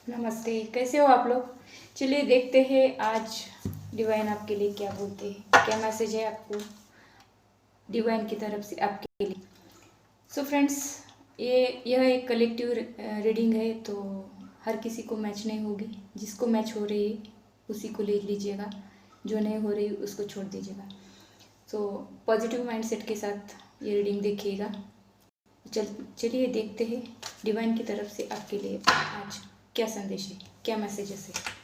नमस्ते, कैसे हो आप लोग। चलिए देखते हैं आज डिवाइन आपके लिए क्या बोलते हैं, क्या मैसेज है आपको डिवाइन की तरफ से आपके लिए। सो फ्रेंड्स, यह एक कलेक्टिव रीडिंग है, तो हर किसी को मैच नहीं होगी। जिसको मैच हो रही है उसी को ले लीजिएगा, जो नहीं हो रही उसको छोड़ दीजिएगा। सो पॉजिटिव माइंडसेट के साथ ये रीडिंग देखिएगा। चलिए देखते हैं डिवाइन की तरफ से आपके लिए आज क्या संदेश है, क्या मैसेजेस है।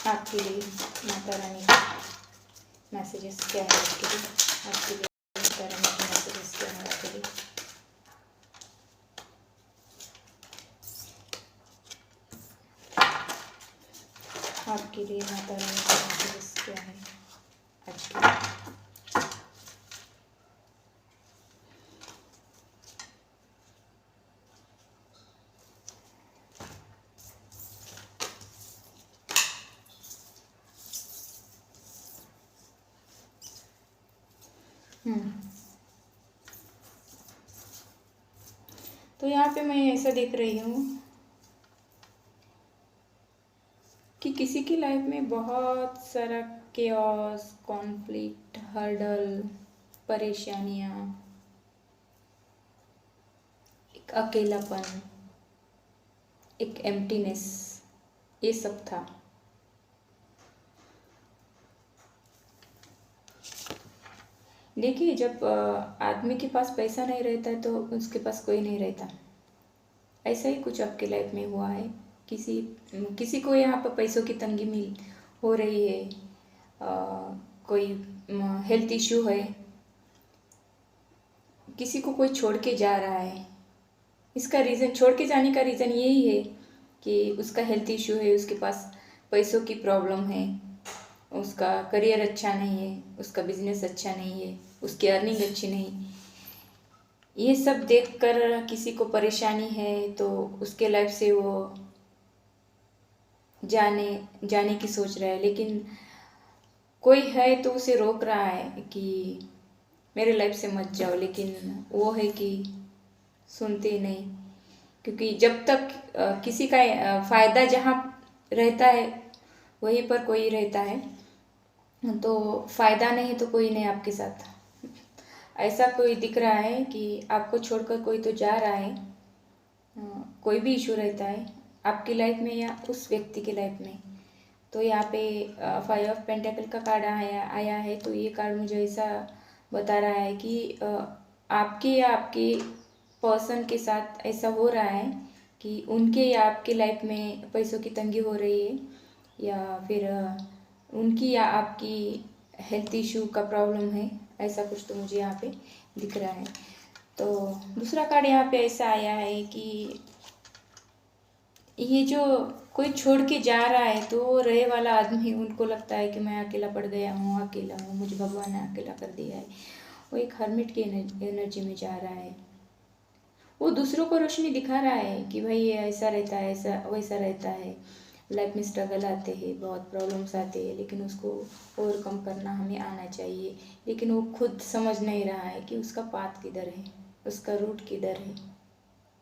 आपके लिए माता रानी का मैसेजेस क्या है, आपके लिए माता रानी के मैसेजेस क्या है आपके लिए। आपके लिए माता रानी का मैसेजेस क्या है आज के लिए। तो यहाँ पे मैं ऐसा देख रही हूँ कि किसी की लाइफ में बहुत सारा केओस, कॉन्फ्लिक्ट, हर्डल, परेशानियाँ, एक अकेलापन, एक एम्प्टीनेस, ये सब था। देखिए, जब आदमी के पास पैसा नहीं रहता है तो उसके पास कोई नहीं रहता। ऐसा ही कुछ आपके लाइफ में हुआ है। किसी किसी को यहाँ पर पैसों की तंगी मिल हो रही है, कोई हेल्थ इश्यू है, किसी को कोई छोड़ के जा रहा है। इसका रीज़न, छोड़ के जाने का रीज़न यही है कि उसका हेल्थ इश्यू है, उसके पास पैसों की प्रॉब्लम है, उसका करियर अच्छा नहीं है, उसका बिजनेस अच्छा नहीं है, उसकी अर्निंग अच्छी नहीं। ये सब देखकर किसी को परेशानी है तो उसके लाइफ से वो जाने की सोच रहा है, लेकिन कोई है तो उसे रोक रहा है कि मेरे लाइफ से मत जाओ, लेकिन वो है कि सुनते नहीं। क्योंकि जब तक किसी का फ़ायदा जहाँ रहता है वहीं पर कोई रहता है, तो फ़ायदा नहीं तो कोई नहीं आपके साथ। ऐसा कोई दिख रहा है कि आपको छोड़कर कोई तो जा रहा है। कोई भी इशू रहता है आपकी लाइफ में या उस व्यक्ति की लाइफ में। तो यहाँ पे 5 ऑफ पेंटेकल का कार्ड आया है। तो ये कार्ड मुझे ऐसा बता रहा है कि आपके या आपके पर्सन के साथ ऐसा हो रहा है कि उनके या आपके लाइफ में पैसों की तंगी हो रही है, या फिर उनकी या आपकी हेल्थ इशू का प्रॉब्लम है। ऐसा कुछ तो मुझे यहाँ पे दिख रहा है। तो दूसरा कार्ड यहाँ पे ऐसा आया है कि ये जो कोई छोड़ के जा रहा है तो रहे वाला आदमी, उनको लगता है कि मैं अकेला पड़ गया हूँ, अकेला हूँ, मुझे भगवान ने अकेला कर दिया है। वो एक हर्मिट की एनर्जी में जा रहा है। वो दूसरों को रोशनी दिखा रहा है कि भाई ये ऐसा रहता है, ऐसा वैसा रहता है, लाइफ में स्ट्रगल आते हैं, बहुत प्रॉब्लम्स आते हैं, लेकिन उसको ओवरकम करना हमें आना चाहिए। लेकिन वो खुद समझ नहीं रहा है कि उसका पाथ किधर है, उसका रूट किधर है,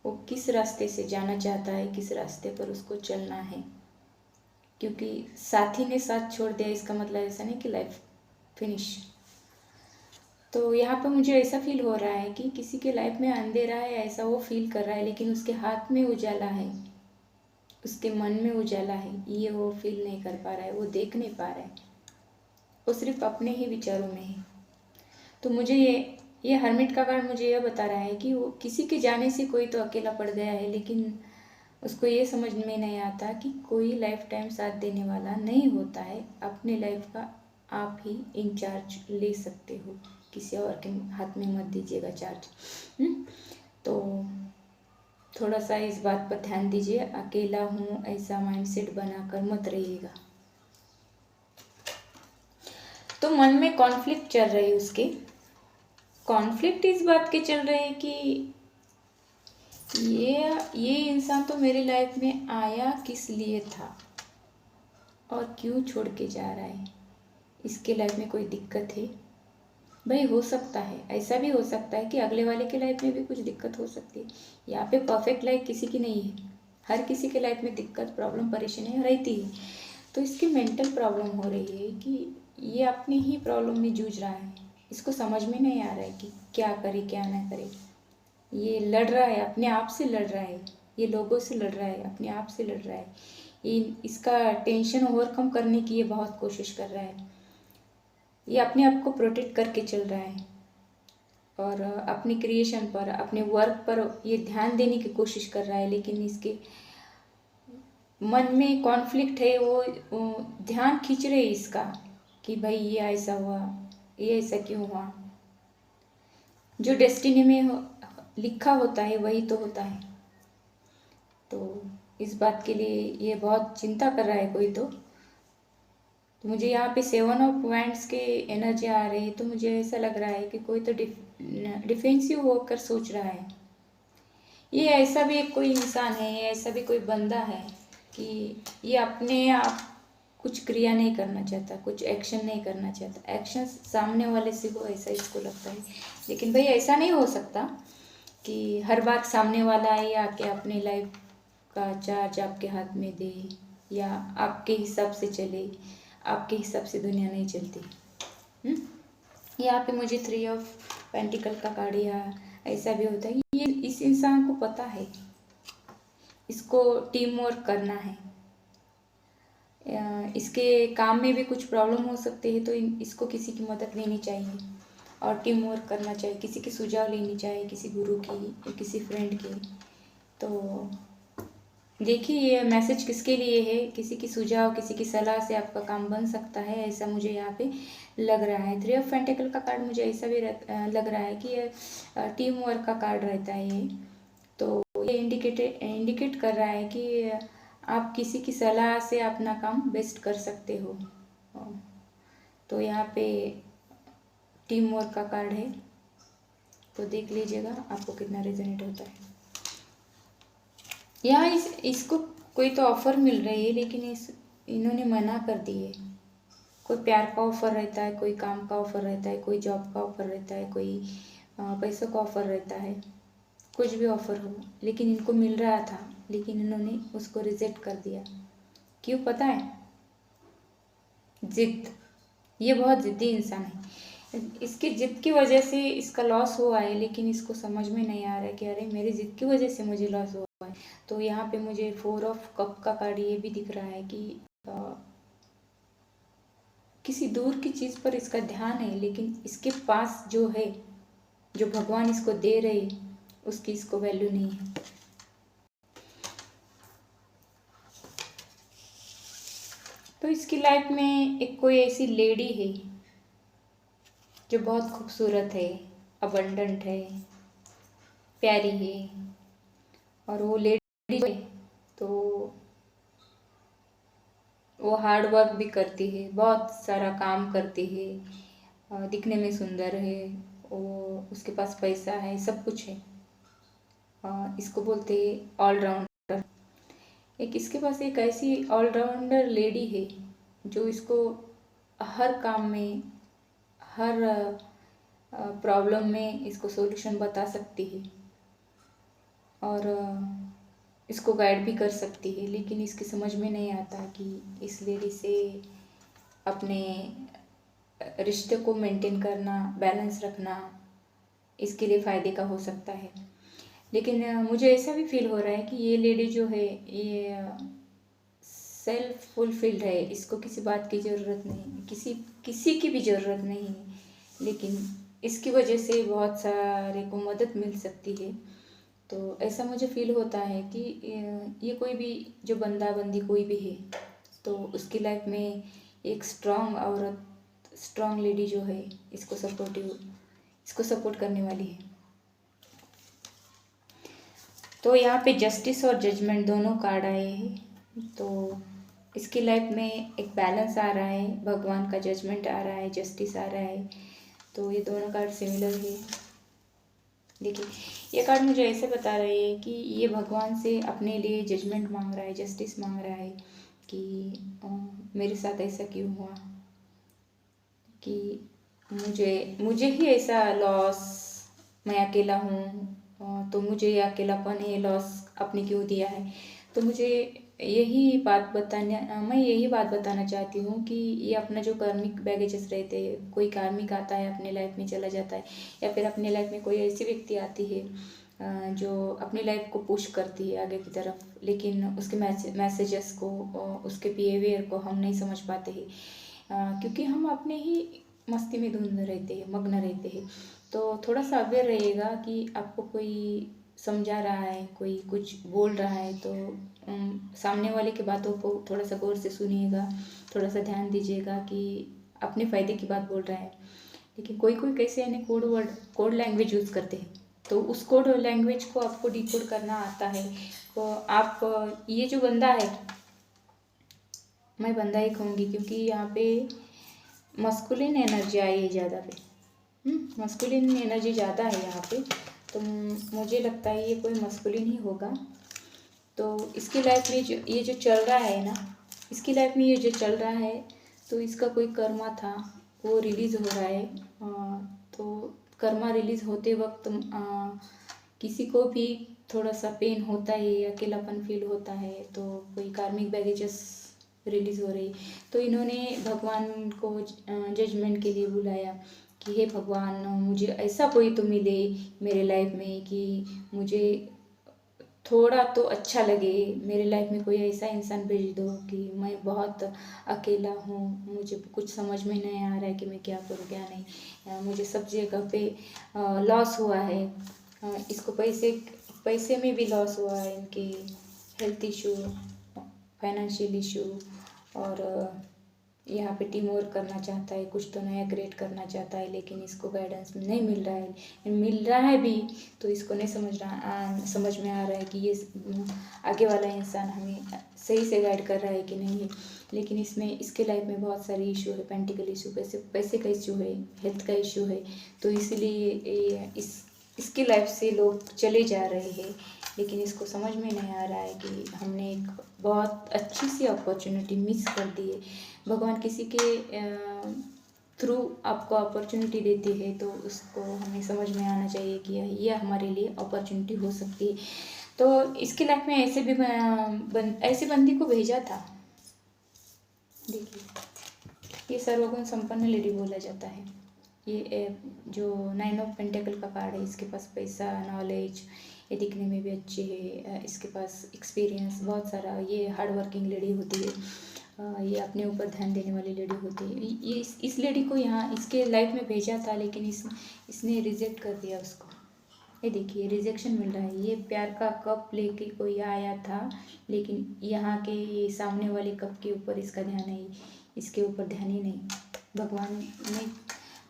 वो किस रास्ते से जाना चाहता है, किस रास्ते पर उसको चलना है। क्योंकि साथी ने साथ छोड़ दिया, इसका मतलब ऐसा नहीं कि लाइफ फिनिश। तो यहाँ पर मुझे ऐसा फील हो रहा है कि किसी के लाइफ में अंधेरा है, ऐसा वो फील कर रहा है, लेकिन उसके हाथ में उजाला है, उसके मन में उजाला है, ये वो फील नहीं कर पा रहा है, वो देख नहीं पा रहा है, वो सिर्फ अपने ही विचारों में है। तो मुझे ये हर्मिट का कार्ड मुझे यह बता रहा है कि वो किसी के जाने से कोई तो अकेला पड़ गया है, लेकिन उसको ये समझ में नहीं आता कि कोई लाइफ टाइम साथ देने वाला नहीं होता है। अपने लाइफ का आप ही इंचार्ज ले सकते हो, किसी और के हाथ में मत दीजिएगा चार्ज। तो थोड़ा सा इस बात पर ध्यान दीजिए, अकेला हूँ ऐसा माइंडसेट बनाकर मत रहिएगा। तो मन में कॉन्फ्लिक्ट चल रही है उसके। कॉन्फ्लिक्ट इस बात के चल रहे हैं कि ये इंसान तो मेरी लाइफ में आया किस लिए था और क्यों छोड़ के जा रहा है। इसके लाइफ में कोई दिक्कत है भाई, हो सकता है, ऐसा भी हो सकता है कि अगले वाले के लाइफ में भी कुछ दिक्कत हो सकती है। यहाँ पे परफेक्ट लाइफ किसी की नहीं है, हर किसी के लाइफ में दिक्कत प्रॉब्लम परेशानी रहती है। तो इसकी मेंटल प्रॉब्लम हो रही है कि ये अपनी ही प्रॉब्लम में जूझ रहा है, इसको समझ में नहीं आ रहा है कि क्या करे क्या ना करे। ये लड़ रहा है, अपने आप से लड़ रहा है, ये लोगों से लड़ रहा है, अपने आप से लड़ रहा है। ये इसका टेंशन ओवरकम करने की ये बहुत कोशिश कर रहा है। ये अपने आप को प्रोटेक्ट करके चल रहा है और अपनी क्रिएशन पर, अपने वर्क पर ये ध्यान देने की कोशिश कर रहा है, लेकिन इसके मन में कॉन्फ्लिक्ट है। वो ध्यान खींच रहे इसका कि भाई ये ऐसा हुआ, ये ऐसा क्यों हुआ। जो डेस्टिनी में लिखा होता है वही तो होता है। तो इस बात के लिए ये बहुत चिंता कर रहा है कोई तो मुझे यहाँ पे 7 ऑफ वांड्स के एनर्जी आ रही है। तो मुझे ऐसा लग रहा है कि कोई तो डिफेंसिव होकर सोच रहा है। ये ऐसा भी एक कोई इंसान है, ऐसा भी कोई बंदा है कि ये अपने आप कुछ क्रिया नहीं करना चाहता, कुछ एक्शन नहीं करना चाहता। एक्शन सामने वाले से हो, ऐसा इसको लगता है। लेकिन भाई ऐसा नहीं हो सकता कि हर बार सामने वाला ही आके अपने लाइफ का चार्ज आपके हाथ में दे या आपके हिसाब से चले। आपके हिसाब से दुनिया नहीं चलती। यहाँ पे मुझे 3 ऑफ पेंटिकल का कार्ड या ऐसा भी होता है। ये इस इंसान को पता है इसको टीम वर्क करना है। इसके काम में भी कुछ प्रॉब्लम हो सकती है, तो इसको किसी की मदद लेनी चाहिए और टीम वर्क करना चाहिए। किसी की सुझाव लेनी चाहिए, किसी गुरु की या किसी फ्रेंड की। तो देखिए ये मैसेज किसके लिए है। किसी की सुझाव, किसी की सलाह से आपका काम बन सकता है, ऐसा मुझे यहाँ पे लग रहा है। 3 ऑफ पेंटिकल का कार्ड मुझे ऐसा भी लग रहा है कि ये टीम वर्क का कार्ड रहता है ये। तो ये इंडिकेट कर रहा है कि आप किसी की सलाह से अपना काम बेस्ट कर सकते हो। तो यहाँ पे टीम वर्क का कार्ड है, तो देख लीजिएगा आपको कितना रेजोनेट होता है। यहाँ इसको कोई तो ऑफ़र मिल रही है, लेकिन इन्होंने मना कर दी है। कोई प्यार का ऑफ़र रहता है, कोई काम का ऑफ़र रहता है, कोई जॉब का ऑफ़र रहता है, कोई पैसों का ऑफ़र रहता है, कुछ भी ऑफ़र हो। लेकिन इनको मिल रहा था, लेकिन इन्होंने उसको रिजेक्ट कर दिया। क्यों पता है? जिद। ये बहुत ज़िद्दी इंसान है। इसकी जिद की वजह से इसका लॉस हुआ है, लेकिन इसको समझ में नहीं आ रहा है कि अरे मेरी जिद की वजह से मुझे लॉस हुआ है। तो यहाँ पे मुझे 4 ऑफ कप का कार्ड ये भी दिख रहा है कि किसी दूर की चीज़ पर इसका ध्यान है, लेकिन इसके पास जो है, जो भगवान इसको दे रहे, उसकी इसको वैल्यू नहीं है। तो इसकी लाइफ में एक कोई ऐसी लेडी है जो बहुत खूबसूरत है, अबंडेंट है, प्यारी है। और वो लेडी है तो वो हार्ड वर्क भी करती है, बहुत सारा काम करती है, दिखने में सुंदर है, वो उसके पास पैसा है, सब कुछ है। इसको बोलते हैं ऑलराउंडर। एक इसके पास एक ऐसी ऑलराउंडर लेडी है जो इसको हर काम में, हर प्रॉब्लम में इसको सॉल्यूशन बता सकती है और इसको गाइड भी कर सकती है। लेकिन इसकी समझ में नहीं आता कि इस लेडी से अपने रिश्ते को मेंटेन करना, बैलेंस रखना इसके लिए फ़ायदे का हो सकता है। लेकिन मुझे ऐसा भी फील हो रहा है कि ये लेडी जो है ये सेल्फ फुलफिल्ड है। इसको किसी बात की ज़रूरत नहीं, किसी की भी ज़रूरत नहीं है, लेकिन इसकी वजह से बहुत सारे को मदद मिल सकती है। तो ऐसा मुझे फील होता है कि ये कोई भी जो बंदा बंदी कोई भी है, तो उसकी लाइफ में एक स्ट्रांग औरत, स्ट्रांग लेडी जो है इसको सपोर्ट करने वाली है। तो यहाँ पे जस्टिस और जजमेंट दोनों कार्ड आए हैं। तो इसकी लाइफ में एक बैलेंस आ रहा है, भगवान का जजमेंट आ रहा है, जस्टिस आ रहा है। तो ये दोनों कार्ड सिमिलर है। देखिए ये कार्ड मुझे ऐसे बता रहे हैं कि ये भगवान से अपने लिए जजमेंट मांग रहा है, जस्टिस मांग रहा है कि मेरे साथ ऐसा क्यों हुआ, कि मुझे मुझे ही ऐसा लॉस, मैं अकेला हूँ, तो मुझे ये अकेलापन, ये लॉस आपने क्यों दिया है। तो मुझे मैं यही बात बताना चाहती हूँ कि ये अपना जो कार्मिक बैगेजेस रहते हैं, कोई कार्मिक आता है अपने लाइफ में चला जाता है, या फिर अपने लाइफ में कोई ऐसी व्यक्ति आती है जो अपनी लाइफ को पुश करती है आगे की तरफ, लेकिन उसके मैसेजेस को, उसके बिहेवियर को हम नहीं समझ पाते हैं, क्योंकि हम अपने ही मस्ती में धुंध रहते हैं, मग्न रहते हैं। तो थोड़ा सा अवेयर रहिएगा कि आपको कोई समझा रहा है, कोई कुछ बोल रहा है, तो सामने वाले की बातों को थोड़ा सा गौर से सुनिएगा, थोड़ा सा ध्यान दीजिएगा कि अपने फ़ायदे की बात बोल रहा है। लेकिन कोई कोई कैसे यानी कोड लैंग्वेज यूज़ करते हैं, तो उस कोड लैंग्वेज को आपको डिकोड करना आता है। तो आप ये जो बंदा है, मैं बंदा ही कहूँगी क्योंकि यहाँ पे मस्कुलिन एनर्जी आई है ज़्यादा पे, मस्कुलिन एनर्जी ज़्यादा है यहाँ पे, तो मुझे लगता है ये कोई मस्कुलिन ही होगा। तो इसकी लाइफ में ये जो चल रहा है ना, इसकी लाइफ में ये जो चल रहा है, तो इसका कोई कर्मा था, वो रिलीज़ हो रहा है। तो कर्मा रिलीज़ होते वक्त किसी को भी थोड़ा सा पेन होता है, अकेलापन फील होता है, तो कोई कार्मिक बैगेजेस रिलीज़ हो रही। तो इन्होंने भगवान को जजमेंट के लिए बुलाया कि हे भगवान, मुझे ऐसा कोई तो मिले मेरे लाइफ में कि मुझे थोड़ा तो अच्छा लगे, मेरे लाइफ में कोई ऐसा इंसान भेज दो कि मैं बहुत अकेला हूँ, मुझे कुछ समझ में नहीं आ रहा है कि मैं क्या करूँ क्या नहीं, मुझे सब जगह पे लॉस हुआ है, इसको पैसे में भी लॉस हुआ है, इनके हेल्थ इशू, फाइनेंशियल इशू, और यहाँ पे टीम वर्क करना चाहता है, कुछ तो नया क्रिएट करना चाहता है, लेकिन इसको गाइडेंस नहीं मिल रहा है, मिल रहा है भी तो इसको नहीं समझ में आ रहा है कि ये आगे वाला इंसान हमें सही से गाइड कर रहा है कि नहीं है। लेकिन इसमें इसके लाइफ में बहुत सारे इशू है, पेंटिकल इशू, पैसे का इशू है, हेल्थ का इशू है, तो इसलिए इसकी लाइफ से लोग चले जा रहे हैं। लेकिन इसको समझ में नहीं आ रहा है कि हमने एक बहुत अच्छी सी अपॉर्चुनिटी मिस कर दी है। भगवान किसी के थ्रू आपको अपॉर्चुनिटी देते हैं, तो उसको हमें समझ में आना चाहिए कि यह हमारे लिए अपॉर्चुनिटी हो सकती है। तो इसकी लाइफ में ऐसे भी ऐसे बंदी को भेजा था। देखिए, ये सर्वगुण संपन्न लेडी बोला जाता है। ये जो 9 ऑफ पेंटेकल का कार्ड है, इसके पास पैसा, नॉलेज, ये दिखने में भी अच्छी है, इसके पास एक्सपीरियंस बहुत सारा, ये हार्ड वर्किंग लेडी होती है, ये अपने ऊपर ध्यान देने वाली लेडी होती है। ये इस लेडी को यहाँ इसके लाइफ में भेजा था, लेकिन इसने रिजेक्ट कर दिया उसको। ये देखिए, रिजेक्शन मिल रहा है। ये प्यार का कप लेके कोई आया था, लेकिन यहाँ के ये सामने वाले कप के ऊपर इसका ध्यान नहीं, इसके ऊपर ध्यान ही नहीं।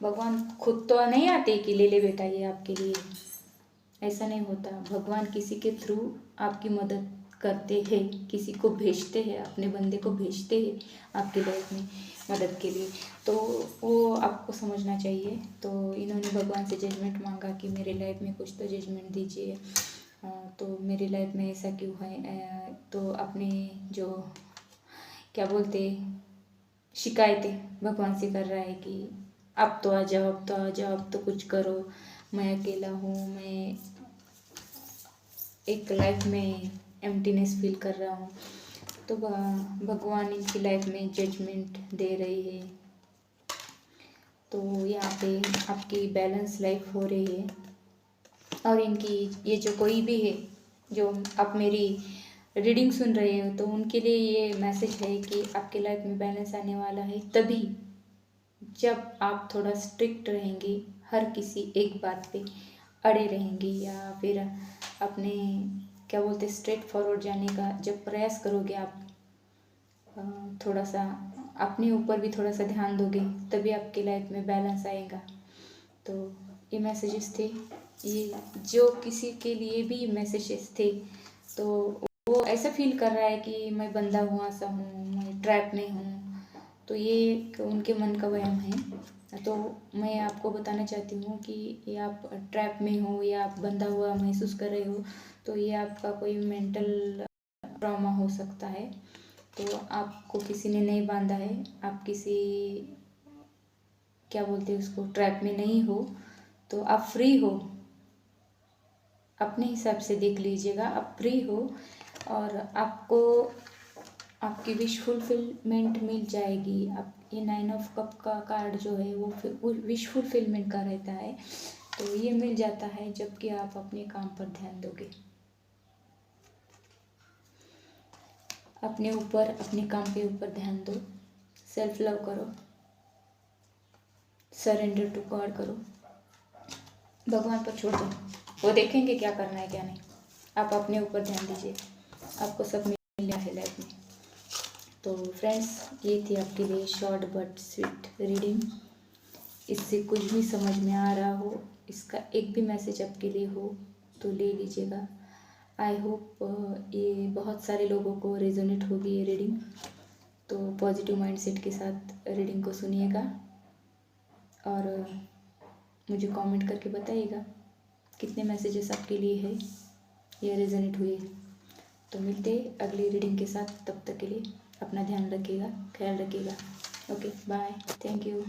भगवान खुद तो नहीं आते कि ले ले बेटा ये आपके लिए, ऐसा नहीं होता। भगवान किसी के थ्रू आपकी मदद करते हैं, किसी को भेजते हैं, अपने बंदे को भेजते हैं आपकी लाइफ में मदद के लिए, तो वो आपको समझना चाहिए। तो इन्होंने भगवान से जजमेंट मांगा कि मेरे लाइफ में कुछ तो जजमेंट दीजिए, तो मेरी लाइफ में ऐसा क्यों है। तो अपने जो क्या बोलते शिकायतें भगवान से कर रहा है कि अब तो आ जाओ, अब तो आ जाओ, अब तो कुछ करो, मैं अकेला हूँ, मैं एक लाइफ में एम्प्टीनेस फील कर रहा हूँ। तो भगवान इनकी लाइफ में जजमेंट दे रही है। तो यहाँ पे आपकी बैलेंस लाइफ हो रही है, और इनकी ये जो कोई भी है जो आप मेरी रीडिंग सुन रहे हो, तो उनके लिए ये मैसेज है कि आपके लाइफ में बैलेंस आने वाला है तभी जब आप थोड़ा स्ट्रिक्ट रहेंगे, हर किसी एक बात पे अड़े रहेंगे, या फिर अपने क्या बोलते स्ट्रेट फॉरवर्ड जाने का जब प्रयास करोगे आप, थोड़ा सा अपने ऊपर भी थोड़ा सा ध्यान दोगे, तभी आपके लाइफ में बैलेंस आएगा। तो ये मैसेजेस थे, ये जो किसी के लिए भी मैसेजेस थे, तो वो ऐसा फील कर रहा है कि मैं बंधा हुआ सा हूँ, मैं ट्रैप में हूँ, तो ये उनके मन का वहम है। तो मैं आपको बताना चाहती हूँ कि ये आप ट्रैप में हो या आप बंधा हुआ महसूस कर रहे हो, तो ये आपका कोई मेंटल ट्रॉमा हो सकता है। तो आपको किसी ने नहीं बांधा है, आप किसी क्या बोलते हैं उसको ट्रैप में नहीं हो, तो आप फ्री हो। अपने हिसाब से देख लीजिएगा, आप फ्री हो और आपको आपकी विश फुलफिलमेंट मिल जाएगी। आप ये 9 ऑफ कप का कार्ड जो है वो विश फुलफिलमेंट का रहता है, तो ये मिल जाता है जबकि आप अपने काम पर ध्यान दोगे, अपने ऊपर, अपने काम के ऊपर ध्यान दो, सेल्फ लव करो, सरेंडर टू गॉड करो, भगवान पर छोड़ दो, वो देखेंगे क्या करना है क्या नहीं। आप अपने ऊपर ध्यान दीजिए, आपको सब मिलना है लाइफ में। तो फ्रेंड्स, ये थी आपके लिए शॉर्ट बट स्वीट रीडिंग। इससे कुछ भी समझ में आ रहा हो, इसका एक भी मैसेज आपके लिए हो तो ले लीजिएगा। आई होप ये बहुत सारे लोगों को रेजोनेट होगी ये रीडिंग। तो पॉजिटिव माइंडसेट के साथ रीडिंग को सुनिएगा और मुझे कमेंट करके बताइएगा कितने मैसेजेस आपके लिए है या रेजोनेट हुए। तो मिलते अगली रीडिंग के साथ, तब तक के लिए अपना ध्यान रखिएगा, ख्याल रखिएगा। Okay, bye, thank you.